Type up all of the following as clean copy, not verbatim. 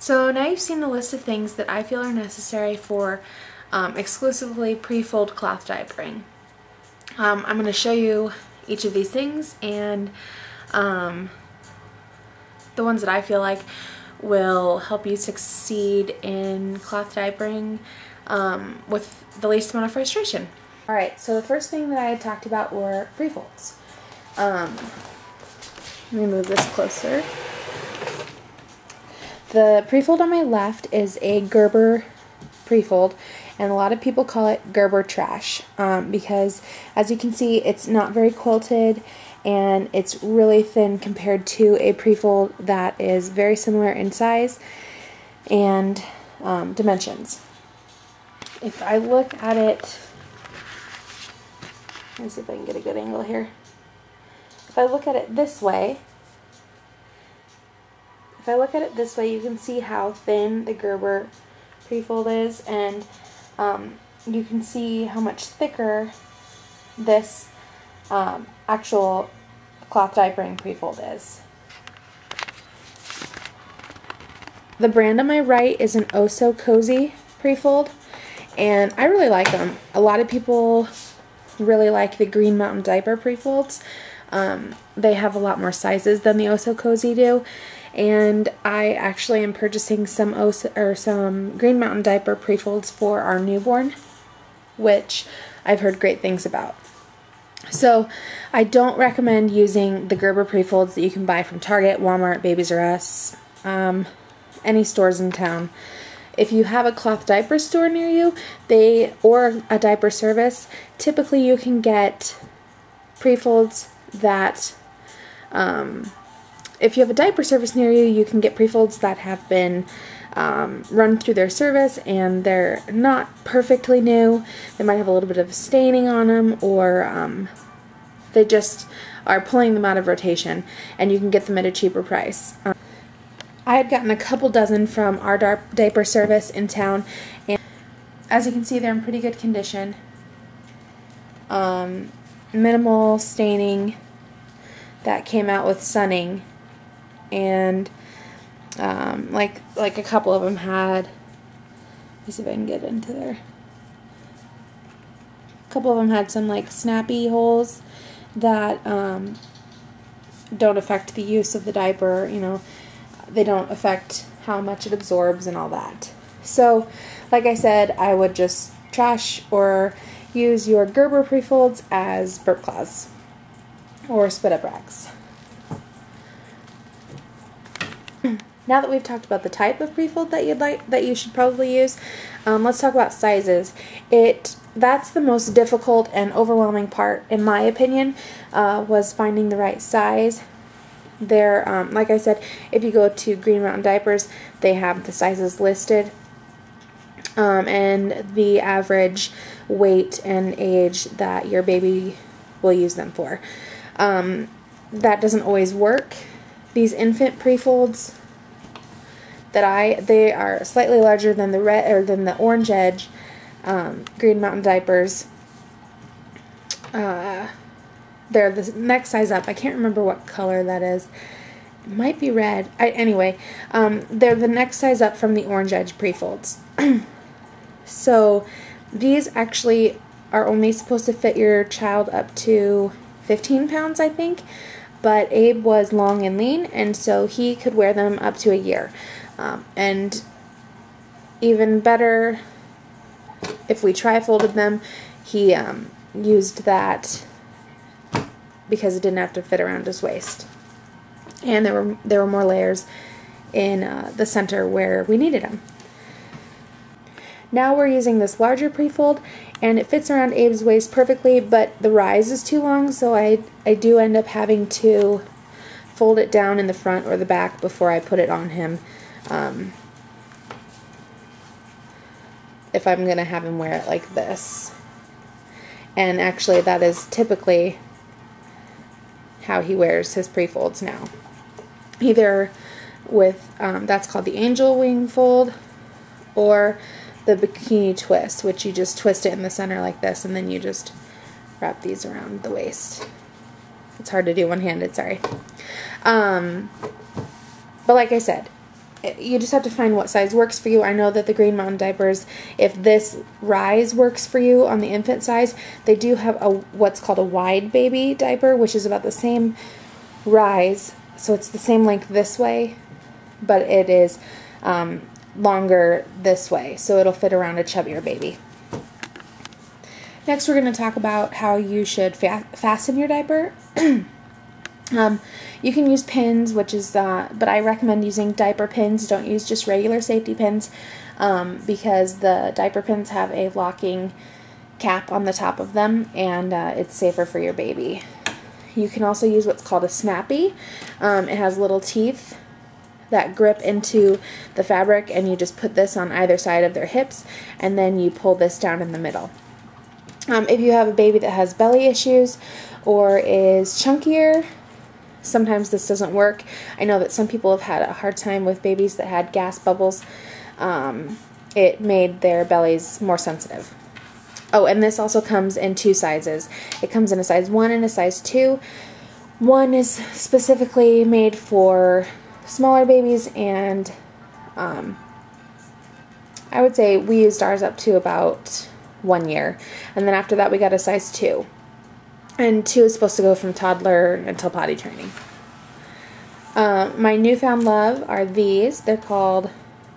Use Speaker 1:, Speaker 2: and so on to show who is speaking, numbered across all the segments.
Speaker 1: So now you've seen the list of things that I feel are necessary for exclusively pre-fold cloth diapering. I'm going to show you each of these things and the ones that I feel like will help you succeed in cloth diapering with the least amount of frustration. Alright, so the first thing that I had talked about were pre-folds. Let me move this closer. The pre-fold on my left is a Gerber pre-fold, and a lot of people call it Gerber trash because, as you can see, it's not very quilted and it's really thin compared to a pre-fold that is very similar in size and dimensions. If I look at it, let me see if I can get a good angle here. If I look at it this way, you can see how thin the Gerber pre-fold is, and you can see how much thicker this actual cloth diapering pre-fold is. The brand on my right is an OsoCozy pre-fold, and I really like them. A lot of people really like the Green Mountain Diaper pre-folds. They have a lot more sizes than the OsoCozy do, and I actually am purchasing some Green Mountain Diaper pre-folds for our newborn, which I've heard great things about. So I don't recommend using the Gerber pre-folds that you can buy from Target, Walmart, Babies R Us, any stores in town. If you have a cloth diaper store near you, or a diaper service, typically you can get pre-folds that, if you have a diaper service near you, you can get pre-folds that have been run through their service and they're not perfectly new. They might have a little bit of staining on them, or they just are pulling them out of rotation, and you can get them at a cheaper price. I had gotten a couple dozen from our diaper service in town, and as you can see, they're in pretty good condition. Minimal staining that came out with sunning, and like a couple of them had, let me see if I can get into there. A couple of them had some like snappy holes that don't affect the use of the diaper, you know. They don't affect how much it absorbs and all that. So, like I said, I would just trash or use your Gerber pre-folds as burp cloths or spit up rags. Now that we've talked about the type of pre-fold that you should probably use, let's talk about sizes. That's the most difficult and overwhelming part, in my opinion, was finding the right size. Like I said, if you go to Green Mountain Diapers, they have the sizes listed, and the average weight and age that your baby will use them for. That doesn't always work. These infant pre-folds they are slightly larger than the orange edge Green Mountain Diapers. They're the next size up. I can't remember what color that is. It might be red. Anyway, they're the next size up from the orange edge pre-folds. So these actually are only supposed to fit your child up to 15 pounds, I think. But Abe was long and lean, and so he could wear them up to a year. And even better, if we tri-folded them, he used that because it didn't have to fit around his waist. And there were more layers in the center where we needed them. Now we're using this larger pre-fold, and it fits around Abe's waist perfectly, but the rise is too long, so I do end up having to fold it down in the front or the back before I put it on him, if I'm going to have him wear it like this. And actually, that is typically how he wears his pre-folds now. Either with, that's called the angel wing fold, or the bikini twist, which you just twist it in the center like this, and then you just wrap these around the waist. It's hard to do one-handed, sorry. But like I said, you just have to find what size works for you. I know that the Green Mountain diapers, if this rise works for you on the infant size, they do have what's called a wide baby diaper, which is about the same rise. So it's the same length this way, but it is longer this way. So it'll fit around a chubbier baby. Next, we're going to talk about how you should fasten your diaper. You can use pins, which is, but I recommend using diaper pins. Don't use just regular safety pins, because the diaper pins have a locking cap on the top of them, and it's safer for your baby. You can also use what's called a snappy. It has little teeth that grip into the fabric, and you just put this on either side of their hips, and then you pull this down in the middle. If you have a baby that has belly issues or is chunkier, sometimes this doesn't work. I know that some people have had a hard time with babies that had gas bubbles. It made their bellies more sensitive. Oh, and this also comes in 2 sizes. It comes in a size 1 and a size 2. 1 is specifically made for smaller babies, and I would say we used ours up to about 1 year. And then after that we got a size 2. And 2 is supposed to go from toddler until potty training. My newfound love are these. They're called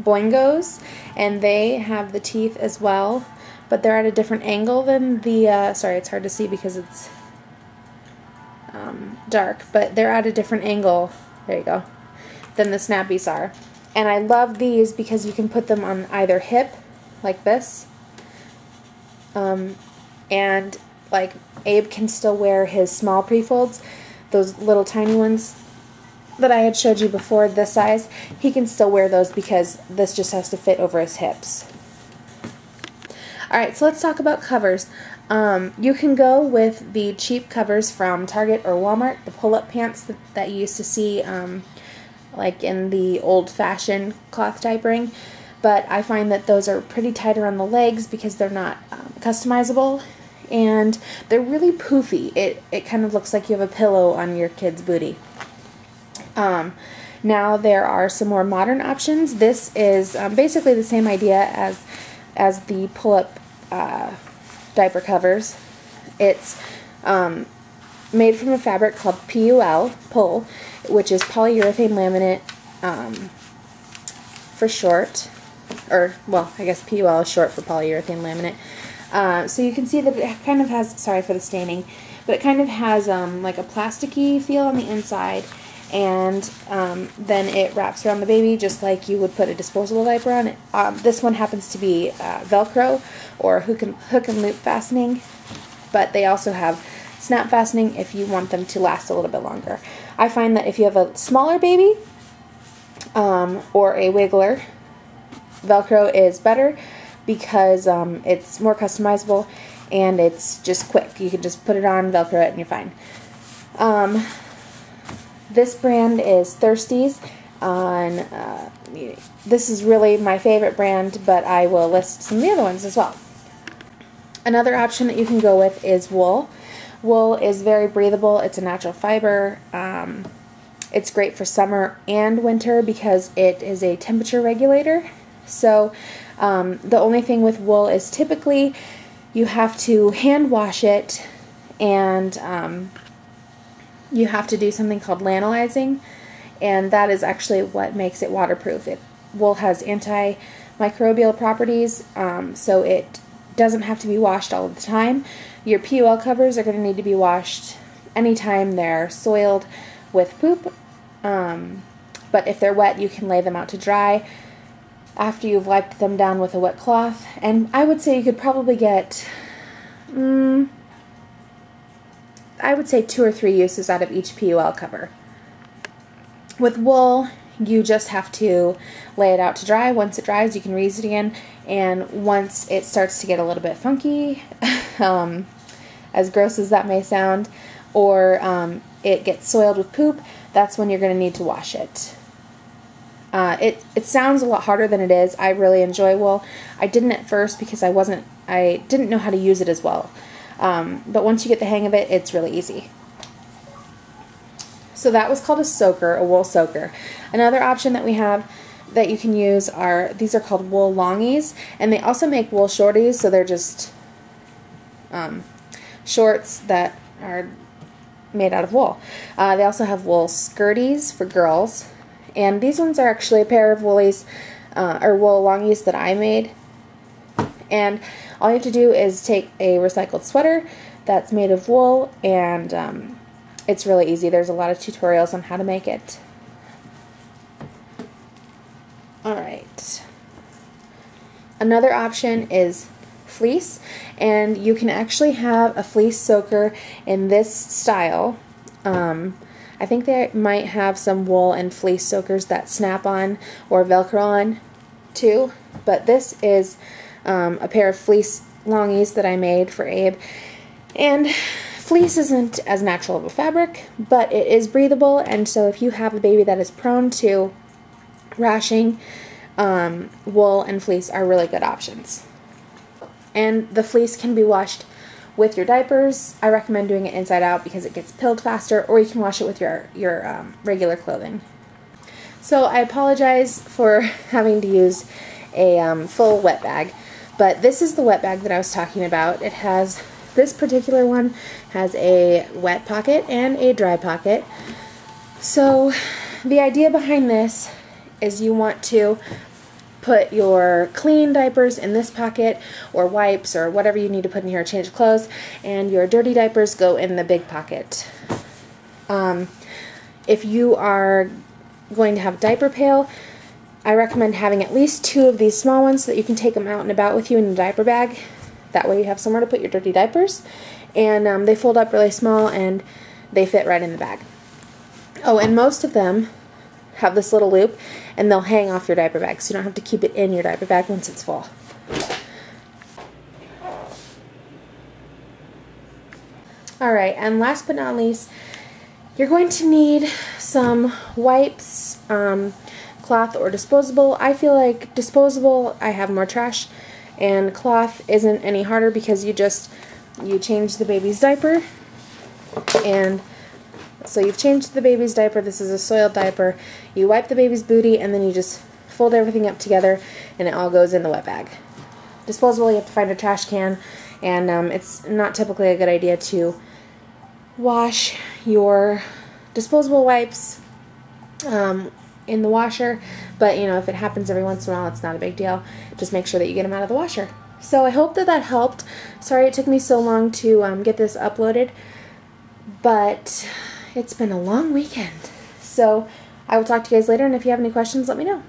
Speaker 1: Boingos, and they have the teeth as well, but they're at a different angle than the, sorry, it's hard to see because it's dark, but they're at a different angle, there you go, than the snappies are. And I love these because you can put them on either hip, like this, and like Abe can still wear his small Prefolds, those little tiny ones that I had showed you before, this size. He can still wear those because this just has to fit over his hips. Alright, so let's talk about covers. You can go with the cheap covers from Target or Walmart, the pull-up pants that you used to see like in the old-fashioned cloth diapering, but I find that those are pretty tight around the legs because they're not customizable, and they're really poofy. It kind of looks like you have a pillow on your kid's booty. Now there are some more modern options. This is basically the same idea as the pull-up diaper covers. It's made from a fabric called PUL, which is polyurethane laminate for short, or well, I guess PUL is short for polyurethane laminate. So you can see that it kind of has, sorry for the staining, but it kind of has like a plasticky feel on the inside, and then it wraps around the baby just like you would put a disposable diaper on it. This one happens to be Velcro or hook and loop fastening, but they also have snap fastening if you want them to last a little bit longer. I find that if you have a smaller baby or a wiggler, Velcro is better because it's more customizable and it's just quick. You can just put it on, Velcro it, and you're fine. This brand is Thirsties. This is really my favorite brand, but I will list some of the other ones as well. Another option that you can go with is wool. Wool is very breathable. It's a natural fiber. It's great for summer and winter because it is a temperature regulator. So the only thing with wool is typically you have to hand wash it, and you have to do something called lanolizing, and that is actually what makes it waterproof. Wool has antimicrobial properties, so it doesn't have to be washed all the time. Your PUL covers are going to need to be washed anytime they're soiled with poop, but if they're wet, you can lay them out to dry after you've wiped them down with a wet cloth, and I would say you could probably get I would say 2 or 3 uses out of each PUL cover. With wool, you just have to lay it out to dry. Once it dries, you can reuse it again, and once it starts to get a little bit funky, as gross as that may sound, or it gets soiled with poop, that's when you're going to need to wash it. It sounds a lot harder than it is. I really enjoy wool. I didn't at first because I didn't know how to use it as well. But once you get the hang of it, it's really easy. So that was called a soaker, a wool soaker. Another option that we have that you can use are, these are called wool longies, and they also make wool shorties, so they're just shorts that are made out of wool. They also have wool skirties for girls, and these ones are actually a pair of woolies, or wool longies that I made. And all you have to do is take a recycled sweater that's made of wool, and it's really easy. There's a lot of tutorials on how to make it. Alright. Another option is fleece, and you can actually have a fleece soaker in this style. I think they might have some wool and fleece soakers that snap on or velcro on too, but this is a pair of fleece longies that I made for Abe. And fleece isn't as natural of a fabric, but it is breathable, and so if you have a baby that is prone to rashing, wool and fleece are really good options. And the fleece can be washed with your diapers. I recommend doing it inside out because it gets pilled faster, or you can wash it with your regular clothing. So I apologize for having to use a full wet bag, but this is the wet bag that I was talking about. It has, this particular one has a wet pocket and a dry pocket. So the idea behind this is you want to put your clean diapers in this pocket, or wipes, or whatever you need to put in here to change clothes, and your dirty diapers go in the big pocket. If you are going to have a diaper pail, I recommend having at least 2 of these small ones so that you can take them out and about with you in a diaper bag. That way you have somewhere to put your dirty diapers, and they fold up really small and they fit right in the bag. Oh, and most of them have this little loop, and they'll hang off your diaper bag, so you don't have to keep it in your diaper bag once it's full. Alright, and last but not least, you're going to need some wipes, cloth or disposable. I feel like disposable, I have more trash, and cloth isn't any harder because you change the baby's diaper, and so you've changed the baby's diaper. This is a soiled diaper. You wipe the baby's booty, and then you just fold everything up together, and it all goes in the wet bag. Disposable, you have to find a trash can, and it's not typically a good idea to wash your disposable wipes in the washer, but you know, if it happens every once in a while, it's not a big deal. Just make sure that you get them out of the washer. So I hope that that helped. Sorry it took me so long to get this uploaded, but it's been a long weekend. So I will talk to you guys later, and if you have any questions, let me know.